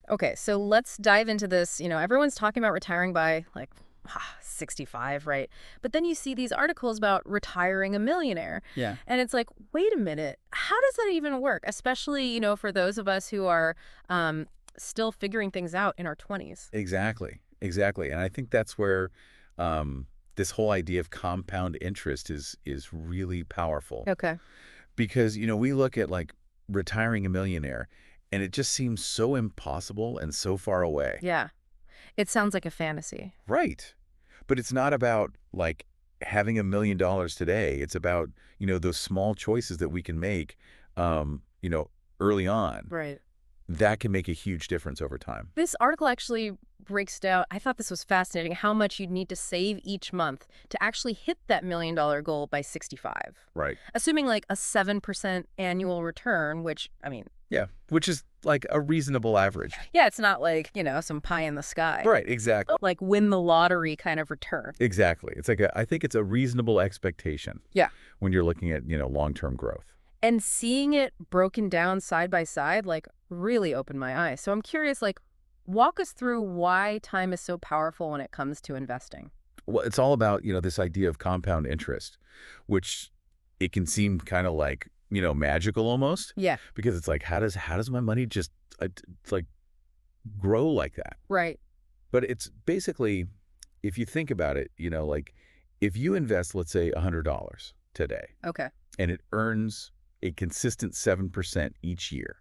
Okay, so let's dive into this. Everyone's talking about retiring by 65, right? But then you see these articles about retiring a millionaire. Yeah. And it's like, wait a minute, how does that even work? Especially, for those of us who are still figuring things out in our 20s. Exactly. Exactly. And I think that's where this whole idea of compound interest is really powerful. Okay. Because, we look at like retiring a millionaire and it just seems so impossible and so far away. Yeah. It sounds like a fantasy. Right. But it's not about like having $1 million today. It's about, those small choices that we can make, early on. Right. That can make a huge difference over time. This article actually breaks down, I thought this was fascinating, how much you'd need to save each month to actually hit that $1 million goal by 65. Right. Assuming like a 7% annual return, which, Yeah. Which is like a reasonable average. yeah, it's not like, some pie in the sky. Right. Exactly. Like win the lottery kind of return. Exactly. It's like I think it's a reasonable expectation. Yeah. When you're looking at, long-term growth. And seeing it broken down side by side, really opened my eyes. So I'm curious, walk us through why time is so powerful when it comes to investing. Well, it's all about, this idea of compound interest, which it can seem kind of like, magical almost. Yeah. Because it's like, how does my money just like grow like that? Right. But it's basically, if you think about it, like if you invest, let's say $100 today, Okay. and it earns a consistent 7% each year,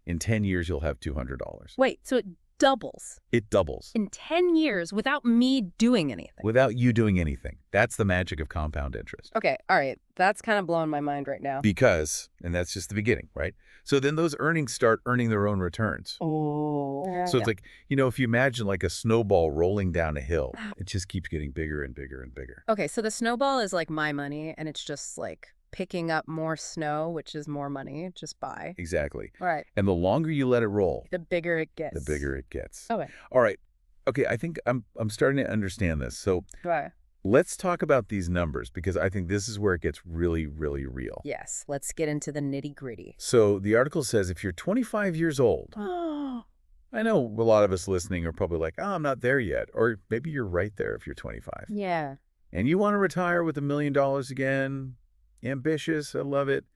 in 10 years, you'll have $200. Wait, so it doubles It doubles in 10 years without me doing anything? without you doing anything. That's the magic of compound interest. Okay, all right. That's kind of blowing my mind right now. Because, and that's just the beginning, right? So then those earnings start earning their own returns. Oh. So it's like, if you imagine like a snowball rolling down a hill, it just keeps getting bigger and bigger and bigger. Okay, so the snowball is like my money, and it's just like picking up more snow, which is more money. Just buy. Exactly. All right. And the longer you let it roll, The bigger it gets. the bigger it gets. Okay. All right. Okay, I think I'm starting to understand this. So Right. let's talk about these numbers because I think this is where it gets really, really real. Yes, let's get into the nitty gritty. So the article says if you're 25 years old, Oh. I know a lot of us listening are probably like, oh, I'm not there yet. Or maybe you're right there if you're 25. Yeah. And you want to retire with $1 million again. Ambitious. I love it.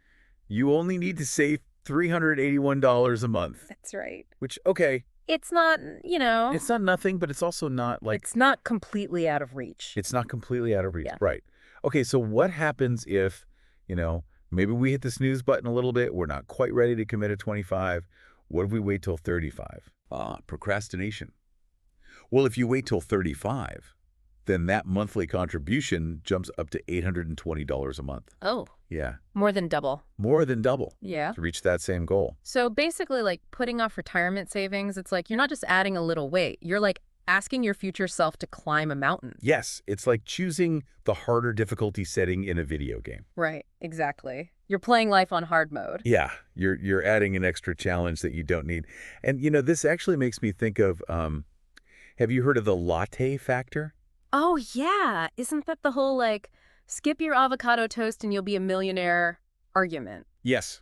You only need to save $381 a month, That's right. which, okay, It's not, it's not nothing, but it's also not like, it's not completely out of reach. it's not completely out of reach. Yeah. Right. Okay, so what happens if, maybe we hit the snooze button a little bit. We're not quite ready to commit at 25. What if we wait till 35? Procrastination. Well, if you wait till 35, then that monthly contribution jumps up to $820 a month. Oh, Yeah, more than double. more than double Yeah. to reach that same goal. So basically, putting off retirement savings, it's like you're not just adding a little weight. You're asking your future self to climb a mountain. Yes, it's like choosing the harder difficulty setting in a video game. Right. Exactly. You're playing life on hard mode. Yeah, you're adding an extra challenge that you don't need. And, this actually makes me think of, have you heard of the latte factor? Oh, yeah. Isn't that the whole, skip your avocado toast and you'll be a millionaire argument? Yes,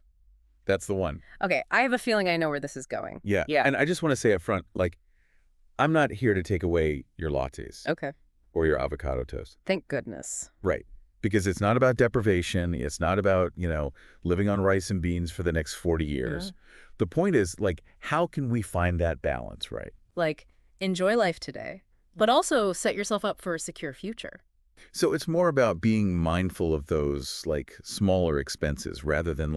that's the one. Okay, I have a feeling I know where this is going. Yeah. Yeah. And I just want to say up front, I'm not here to take away your lattes Okay. or your avocado toast. Thank goodness. Right. Because it's not about deprivation. It's not about, living on rice and beans for the next 40 years. Yeah. The point is, how can we find that balance, right? Enjoy life today, but also set yourself up for a secure future. So it's more about being mindful of those, smaller expenses rather than,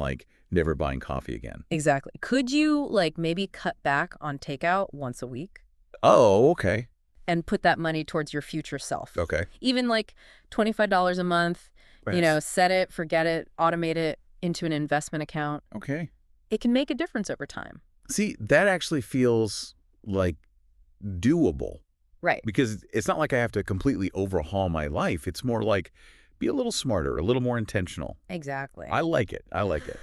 never buying coffee again. Exactly. Could you, maybe cut back on takeout once a week Oh, okay. and put that money towards your future self? Okay. Even $25 a month, Yes. set it, forget it, automate it into an investment account. Okay. It can make a difference over time. See, that actually feels doable Right. because it's not like I have to completely overhaul my life. It's more like be a little smarter, a little more intentional. Exactly. I like it. I like it.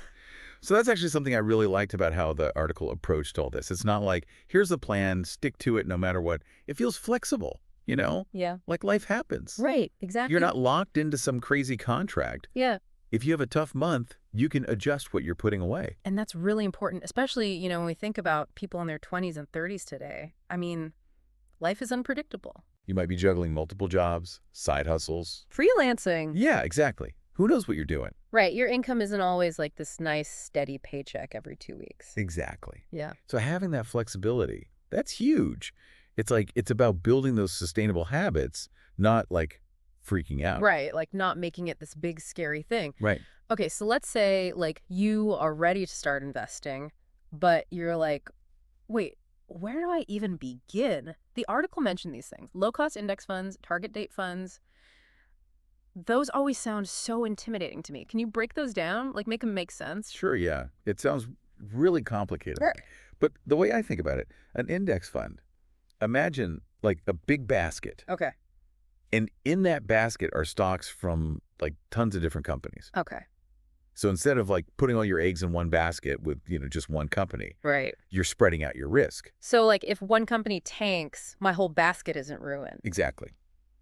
So that's actually something I really liked about how the article approached all this. It's not like, here's the plan, stick to it no matter what. It feels flexible, Yeah. like life happens. Right. Exactly. You're not locked into some crazy contract. Yeah. If you have a tough month, you can adjust what you're putting away. And that's really important, especially, when we think about people in their 20s and 30s today. I mean, life is unpredictable. You might be juggling multiple jobs, side hustles. Freelancing. Yeah, exactly. Who knows what you're doing? Right. Your income isn't always like this nice, steady paycheck every 2 weeks. Exactly. Yeah. So having that flexibility, that's huge. It's about building those sustainable habits, not like freaking out. Right. Like not making it this big, scary thing. Right. Okay. So let's say like you are ready to start investing, but you're like, wait, where do I even begin? The article mentioned these things: low-cost index funds, target date funds. Those always sound so intimidating to me. Can you break those down? Like make them make sense? Sure, yeah. It sounds really complicated. Sure. But the way I think about it, an index fund, imagine like a big basket. Okay. And in that basket are stocks from like tons of different companies. Okay. So instead of like putting all your eggs in one basket with, just one company, Right. you're spreading out your risk. So like if one company tanks, my whole basket isn't ruined. Exactly.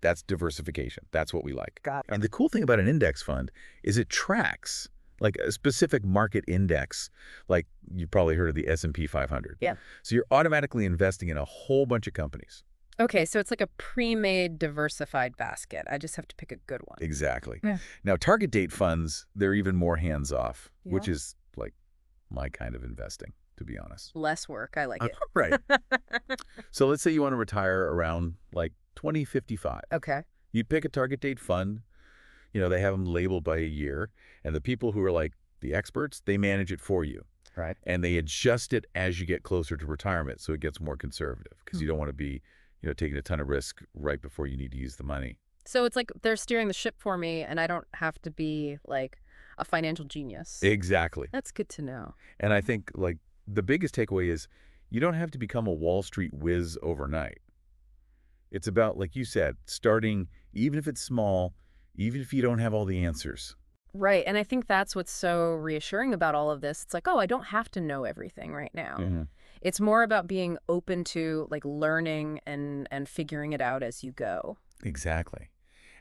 That's diversification. That's what we like. Got it. And the cool thing about an index fund is it tracks like a specific market index. Like you probably heard of the S&P 500. Yeah. So you're automatically investing in a whole bunch of companies. Okay, so it's like a pre-made diversified basket. I just have to pick a good one. Exactly. Yeah. Now, target date funds, they're even more hands-off, Yeah. which is like my kind of investing, to be honest. Less work. I like it. Right. So let's say you want to retire around like 2055. Okay. You pick a target date fund. They have them labeled by a year. And the people who are like the experts, they manage it for you. Right. And they adjust it as you get closer to retirement so it gets more conservative because you don't want to be taking a ton of risk right before you need to use the money. So it's like they're steering the ship for me and I don't have to be like a financial genius. Exactly. That's good to know. And I think like the biggest takeaway is you don't have to become a Wall Street whiz overnight. It's about, like you said, starting, even if it's small, even if you don't have all the answers. Right. And I think that's what's so reassuring about all of this. It's like, oh, I don't have to know everything right now. Mm-hmm. It's more about being open to like learning and figuring it out as you go. Exactly.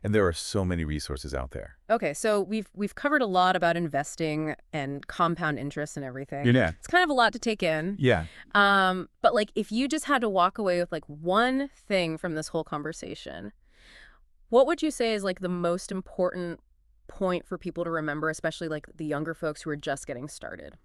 And there are so many resources out there. Okay, so we've covered a lot about investing and compound interest and everything. Yeah. It's kind of a lot to take in. Yeah. But like if you just had to walk away with like one thing from this whole conversation, what would you say is like the most important point for people to remember, especially like the younger folks who are just getting started?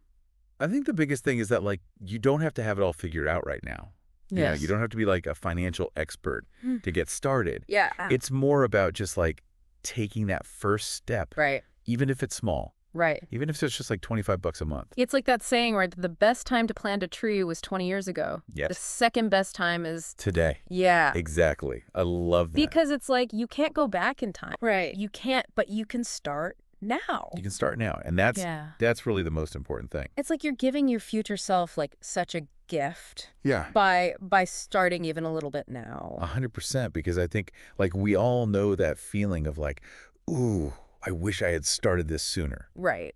I think the biggest thing is that like you don't have to have it all figured out right now. Yes. You don't have to be like a financial expert to get started. Yeah. It's more about just like taking that first step, Right. even if it's small, Right. even if it's just like $25 a month. It's like that saying, right? The best time to plant a tree was 20 years ago. Yes. The second best time is Today. Yeah. Exactly. I love that. Because it's like you can't go back in time. Right. You can't, but you can start now. You can start now. And that's really the most important thing. It's like you're giving your future self like such a gift Yeah. by starting even a little bit now. 100%. Because I think like we all know that feeling of like, ooh, I wish I had started this sooner. Right.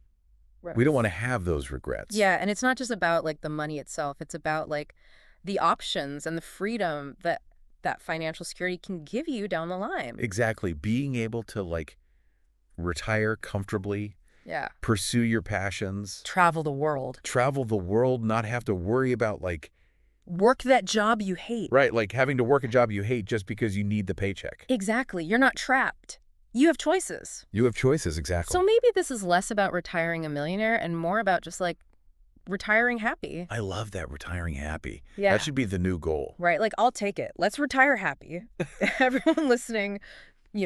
Right. We don't want to have those regrets. Yeah, and it's not just about like the money itself. It's about like the options and the freedom that financial security can give you down the line. Exactly. Being able to like retire comfortably, Yeah. pursue your passions, Travel the world. travel the world, not have to worry about like, Work that job you hate. right, like having to work a job you hate just because you need the paycheck. Exactly. You're not trapped. You have choices. You have choices, exactly. So maybe this is less about retiring a millionaire and more about just like retiring happy. I love that, retiring happy. Yeah. That should be the new goal. Right. Like, I'll take it. Let's retire happy. Everyone listening,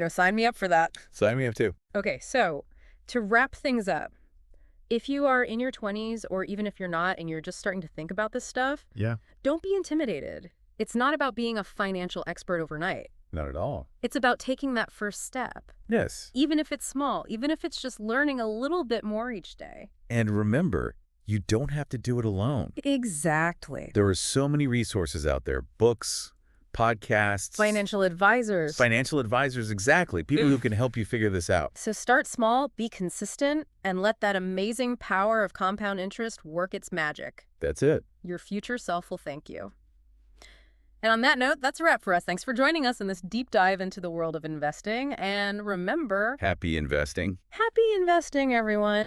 sign me up for that. Sign me up too. Okay. So to wrap things up, if you are in your 20s or even if you're not and you're just starting to think about this stuff, Yeah. don't be intimidated. It's not about being a financial expert overnight. Not at all. It's about taking that first step, Yes. even if it's small, even if it's just learning a little bit more each day. And remember, you don't have to do it alone. Exactly. There are so many resources out there, books, podcasts. Financial advisors. Financial advisors, exactly. People who can help you figure this out. So start small, be consistent, and let that amazing power of compound interest work its magic. That's it. Your future self will thank you. And on that note, that's a wrap for us. Thanks for joining us in this deep dive into the world of investing. And remember, Happy investing. happy investing, everyone.